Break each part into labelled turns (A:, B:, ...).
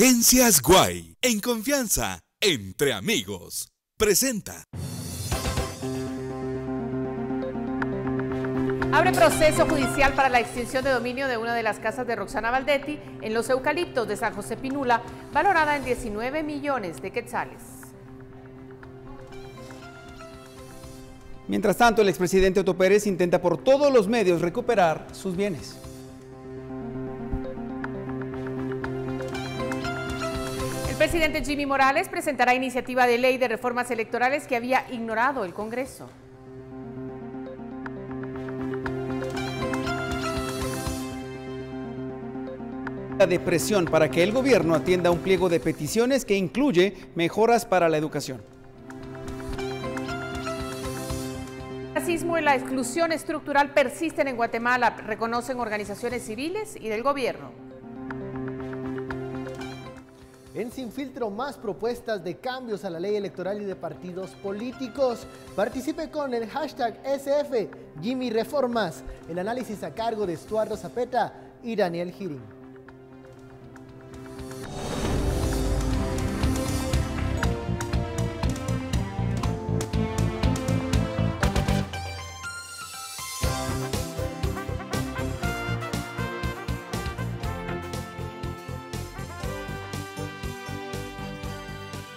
A: Agencias Guay, en confianza, entre amigos. Presenta.
B: Abre proceso judicial para la extinción de dominio de una de las casas de Roxana Baldetti en Los Eucaliptos de San José Pinula, valorada en 19 millones de quetzales.
C: Mientras tanto, el expresidente Otto Pérez intenta por todos los medios recuperar sus bienes.
B: El presidente Jimmy Morales presentará iniciativa de ley de reformas electorales que había ignorado el Congreso.
C: De presión para que el gobierno atienda un pliego de peticiones que incluye mejoras para la educación.
B: El racismo y la exclusión estructural persisten en Guatemala, reconocen organizaciones civiles y del gobierno.
D: En Sin Filtro, más propuestas de cambios a la ley electoral y de partidos políticos. Participe con el hashtag SF Jimmy Reformas. El análisis a cargo de Estuardo Zapeta y Daniel Girín.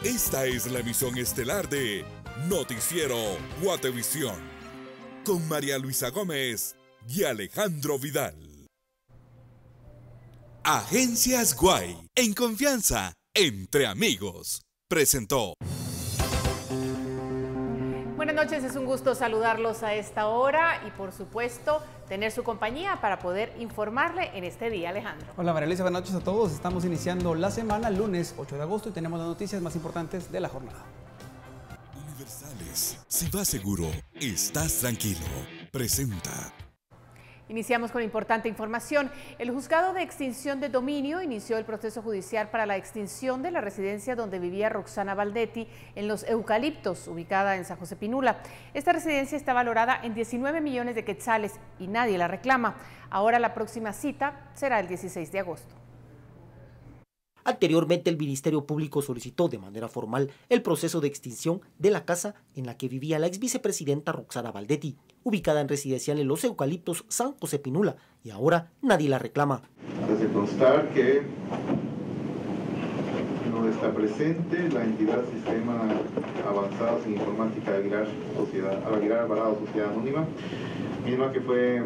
A: Esta es la emisión estelar de Noticiero Guatevisión, con María Luisa Gómez y Alejandro Vidal. Agencias Guay, en confianza, entre amigos, presentó.
B: Buenas noches, es un gusto saludarlos a esta hora y por supuesto tener su compañía para poder informarle en este día, Alejandro.
C: Hola María Luisa, buenas noches a todos. Estamos iniciando la semana, lunes 8 de agosto y tenemos las noticias más importantes de la jornada.
A: Universales, si vas seguro, estás tranquilo. Presenta.
B: Iniciamos con importante información. El juzgado de extinción de dominio inició el proceso judicial para la extinción de la residencia donde vivía Roxana Baldetti en Los Eucaliptos, ubicada en San José Pinula. Esta residencia está valorada en 19 millones de quetzales y nadie la reclama. Ahora la próxima cita será el 16 de agosto.
E: Anteriormente, el Ministerio Público solicitó de manera formal el proceso de extinción de la casa en la que vivía la ex vicepresidenta Roxana Baldetti, ubicada en residencial en Los Eucaliptos, San José Pinula, y ahora nadie la reclama.
F: Hace constar que no está presente la entidad Sistema Avanzados en Informática Aguilar Alvarado Sociedad Anónima, misma que fue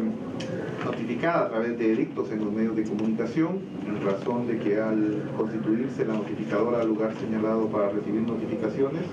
F: notificada a través de edictos en los medios de comunicación, en razón de que al constituirse la notificadora al lugar señalado para recibir notificaciones,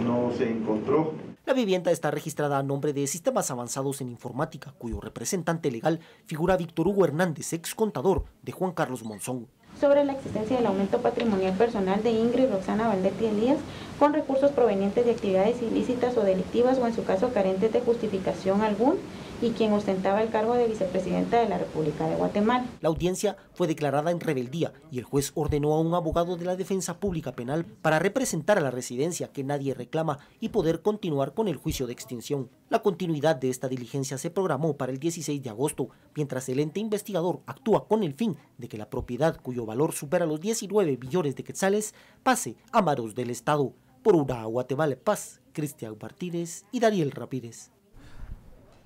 F: no se encontró.
E: La vivienda está registrada a nombre de Sistemas Avanzados en Informática, cuyo representante legal figura Víctor Hugo Hernández, ex contador de Juan Carlos Monzón.
G: Sobre la existencia del aumento patrimonial personal de Ingrid Roxana Baldetti Elías con recursos provenientes de actividades ilícitas o delictivas o en su caso carentes de justificación alguna y quien ostentaba el cargo de vicepresidenta de la República de Guatemala.
E: La audiencia fue declarada en rebeldía y el juez ordenó a un abogado de la Defensa Pública Penal para representar a la residencia que nadie reclama y poder continuar con el juicio de extinción. La continuidad de esta diligencia se programó para el 16 de agosto, mientras el ente investigador actúa con el fin de que la propiedad cuyo valor supera los 19 billones de quetzales pase a manos del Estado. Por una Guatemala Paz, Cristian Martínez y Daniel Ramírez.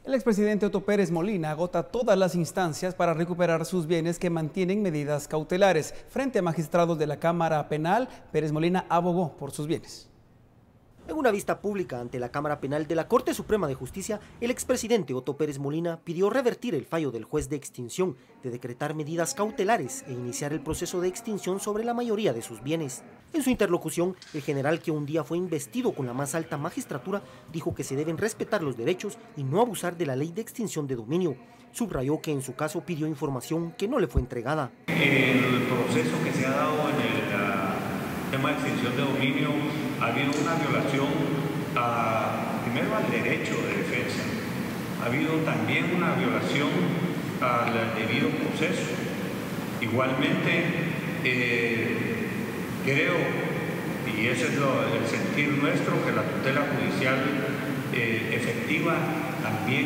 C: El expresidente Otto Pérez Molina agota todas las instancias para recuperar sus bienes que mantienen medidas cautelares. Frente a magistrados de la Cámara Penal, Pérez Molina abogó por sus bienes.
E: En una vista pública ante la Cámara Penal de la Corte Suprema de Justicia, el expresidente Otto Pérez Molina pidió revertir el fallo del juez de extinción de decretar medidas cautelares e iniciar el proceso de extinción sobre la mayoría de sus bienes. En su interlocución, el general, que un día fue investido con la más alta magistratura, dijo que se deben respetar los derechos y no abusar de la ley de extinción de dominio. Subrayó que en su caso pidió información que no le fue entregada.
H: El proceso que se ha dado en el tema de extinción de dominio ha habido una violación primero al derecho de defensa, ha habido también una violación al debido proceso. Igualmente, creo, y ese es el sentir nuestro, que la tutela judicial efectiva también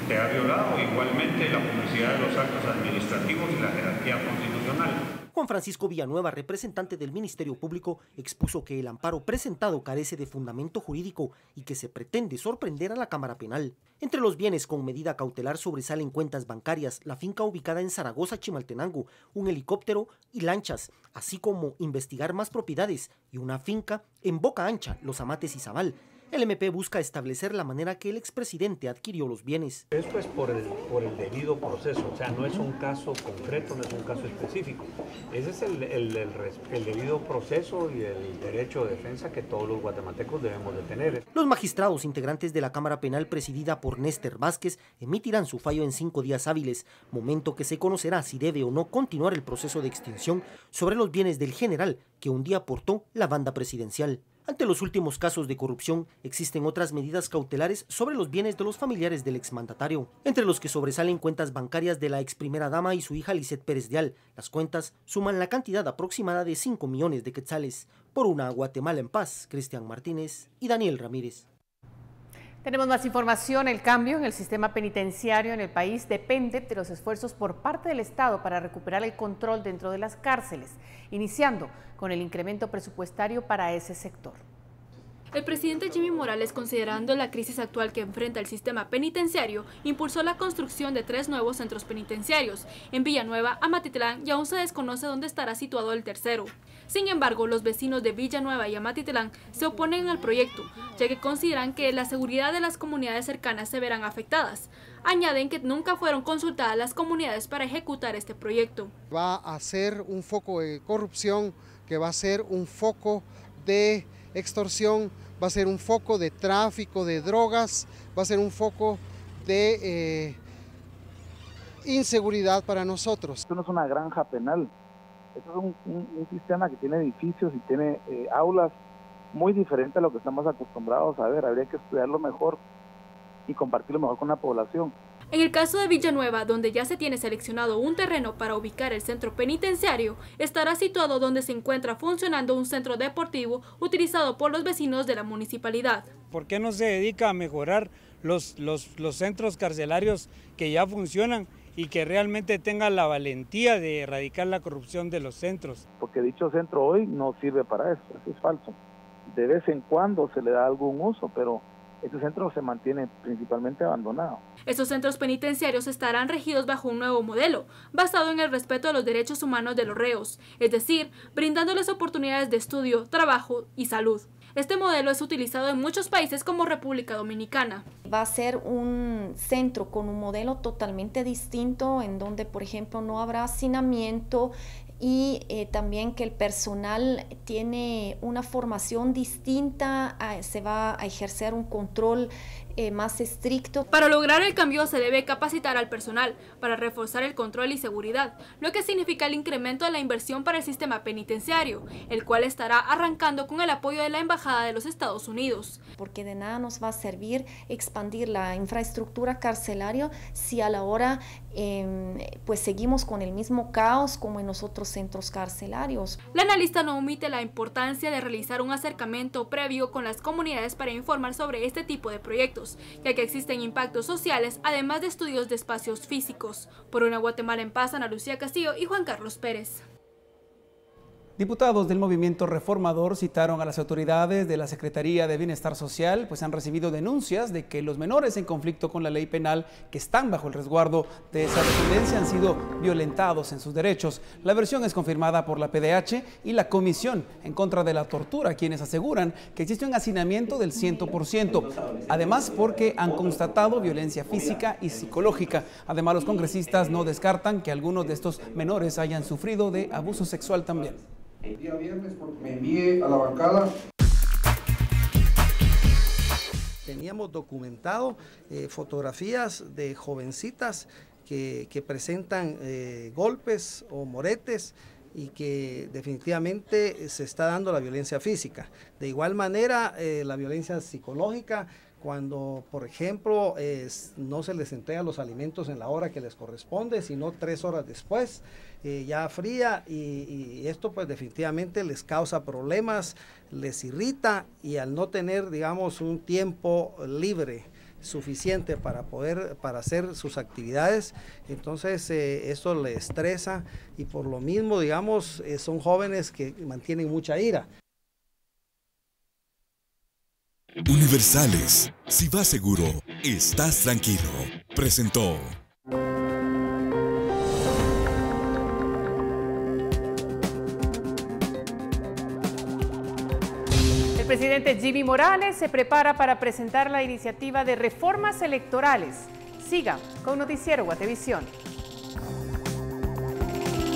H: se ha violado, igualmente la publicidad de los actos administrativos y la jerarquía constitucional.
E: Juan Francisco Villanueva, representante del Ministerio Público, expuso que el amparo presentado carece de fundamento jurídico y que se pretende sorprender a la Cámara Penal. Entre los bienes con medida cautelar sobresalen cuentas bancarias, la finca ubicada en Zaragoza, Chimaltenango, un helicóptero y lanchas, así como investigar más propiedades y una finca en Boca Ancha, Los Amates y Zabal. El MP busca establecer la manera que el expresidente adquirió los bienes.
H: Esto es por el debido proceso, o sea, no es un caso concreto, no es un caso específico. Ese es el debido proceso y el derecho de defensa que todos los guatemaltecos debemos de tener.
E: Los magistrados integrantes de la Cámara Penal presidida por Néstor Vázquez emitirán su fallo en 5 días hábiles, momento que se conocerá si debe o no continuar el proceso de extinción sobre los bienes del general que un día aportó la banda presidencial. Ante los últimos casos de corrupción, existen otras medidas cautelares sobre los bienes de los familiares del exmandatario, entre los que sobresalen cuentas bancarias de la ex primera dama y su hija Lisette Pérez de Al. Las cuentas suman la cantidad aproximada de 5 millones de quetzales. Por una Guatemala en paz, Cristian Martínez y Daniel Ramírez.
B: Tenemos más información. El cambio en el sistema penitenciario en el país depende de los esfuerzos por parte del Estado para recuperar el control dentro de las cárceles, iniciando con el incremento presupuestario para ese sector.
I: El presidente Jimmy Morales, considerando la crisis actual que enfrenta el sistema penitenciario, impulsó la construcción de 3 nuevos centros penitenciarios, en Villanueva, Amatitlán, y aún se desconoce dónde estará situado el tercero. Sin embargo, los vecinos de Villanueva y Amatitlán se oponen al proyecto, ya que consideran que la seguridad de las comunidades cercanas se verán afectadas. Añaden que nunca fueron consultadas las comunidades para ejecutar este proyecto.
J: Va a ser un foco de corrupción, que va a ser un foco de extorsión, va a ser un foco de tráfico de drogas, va a ser un foco de inseguridad para nosotros.
K: Esto no es una granja penal, esto es un sistema que tiene edificios y tiene aulas muy diferente a lo que estamos acostumbrados a ver. Habría que estudiarlo mejor y compartirlo mejor con la población.
I: En el caso de Villanueva, donde ya se tiene seleccionado un terreno para ubicar el centro penitenciario, estará situado donde se encuentra funcionando un centro deportivo utilizado por los vecinos de la municipalidad.
L: ¿Por qué no se dedica a mejorar los centros carcelarios que ya funcionan y que realmente tengan la valentía de erradicar la corrupción de los centros?
K: Porque dicho centro hoy no sirve para eso es falso. De vez en cuando se le da algún uso, pero este centro se mantiene principalmente abandonado.
I: Estos centros penitenciarios estarán regidos bajo un nuevo modelo, basado en el respeto a los derechos humanos de los reos, es decir, brindándoles oportunidades de estudio, trabajo y salud. Este modelo es utilizado en muchos países como República Dominicana.
M: Va a ser un centro con un modelo totalmente distinto, en donde, por ejemplo, no habrá hacinamiento, y también que el personal tiene una formación distinta, se va a ejercer un control más estricto.
I: Para lograr el cambio se debe capacitar al personal para reforzar el control y seguridad, lo que significa el incremento de la inversión para el sistema penitenciario, el cual estará arrancando con el apoyo de la Embajada de los Estados Unidos.
M: Porque de nada nos va a servir expandir la infraestructura carcelaria si a la hora pues seguimos con el mismo caos como en los otros centros carcelarios.
I: La analista no omite la importancia de realizar un acercamiento previo con las comunidades para informar sobre este tipo de proyectos, ya que existen impactos sociales, además de estudios de espacios físicos. Por una Guatemala en paz, Ana Lucía Castillo y Juan Carlos Pérez.
C: Diputados del movimiento reformador citaron a las autoridades de la Secretaría de Bienestar Social, pues han recibido denuncias de que los menores en conflicto con la ley penal que están bajo el resguardo de esa dependencia han sido violentados en sus derechos. La versión es confirmada por la PDH y la Comisión en contra de la tortura, quienes aseguran que existe un hacinamiento del 100%, además porque han constatado violencia física y psicológica. Además, los congresistas no descartan que algunos de estos menores hayan sufrido de abuso sexual también.
N: El día viernes porque me envié a la bancada.
O: Teníamos documentado fotografías de jovencitas que presentan golpes o moretes y que definitivamente se está dando la violencia física. De igual manera, la violencia psicológica, cuando, por ejemplo, no se les entrega los alimentos en la hora que les corresponde, sino 3 horas después, ya fría, y esto pues definitivamente les causa problemas, les irrita, y al no tener, digamos, un tiempo libre suficiente para hacer sus actividades, entonces eso le estresa y por lo mismo, digamos, son jóvenes que mantienen mucha ira.
A: Universales, si vas seguro, estás tranquilo. Presentó.
B: El presidente Jimmy Morales se prepara para presentar la iniciativa de reformas electorales. Siga con Noticiero Guatevisión.